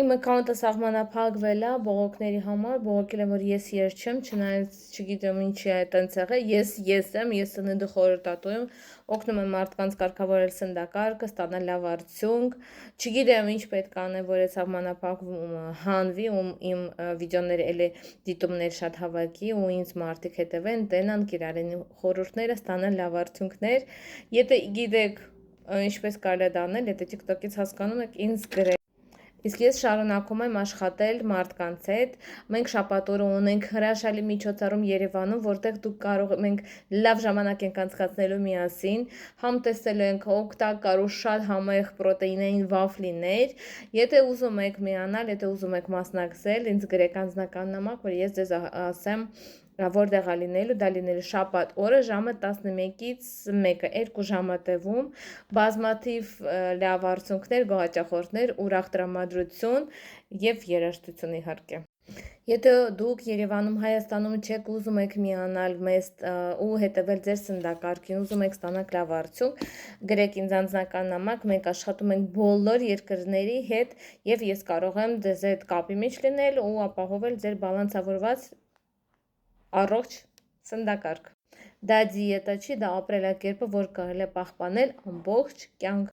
Իմ account-ը սահմանափակվել է բողոքների համար, բողոքել եմ, որ ես չեմ, չնայած չգիտեմ ինչի է այտենց եղել, ես եմ, ես ՍՆԴ խորհրդատու եմ, օգնում եմ մարդկանց կարգավորել սննդակարգը, ստանալ լավ արդյունք, չգիտեմ ինչ պետք է անեմ, որ այդ սահմանափակումը հանվի, ու իմ վիդեոները էլի դիտումներ շատ հավաքի, ու ինձ մարդիկ հետևեն, տենան, կիրառեն իմ խորհուրդները, ստանան լավ արդյունքներ, եթե գիտեք ինչպես կարելի է դա անել, եթե TikTok-ից հասկանում եք, ինձ գրեք։ Իսկ ես շարունակում եմ աշխատել մարդկանց հետ, մենք շաբաթ օրը ունենք հրաշալի միջոցառում Երևանում, որտեղ մենք լավ ժամանակ ենք անցկացնելու միասին, համ տեսել ենք օգտակար ու շատ համեղ պրոտեինային վաֆլիներ, եթե ուզում եք միանալ, եթե ուզում եք մասնակցել, ինձ գրեք անձնական նամակ, որ ես ձեզ ասեմ որտեղ է լինելու, դա լինելու շաբաթ օրը ժամը 11-ից 1-ը 2 ժամատևում, բազմաթիվ լավ արդյունքներ, գոհաճախորդներ, ուրախ տրամադրություն եւ երաժշտություն իհարկե։ Եթե դուք Երևանում, Հայաստանում չեք, ուզում եք միանալ մեզ ու հետևել ձեր սննդակարգին, ուզում եք ստանալ լավ արդյունք, գրեք ինձ անձնական նամակ, մենք աշխատում ենք բոլոր երկրների հետ եւ ես կարող եմ ձեզ հետ կապի մեջ լինել ու ապահովել ձեր բալանսավորված առողջ սննդակարգ։ Դա դիետա չի, դա ապրելակերպը, որ կարելի է պահպանել ամբողջ կյանք։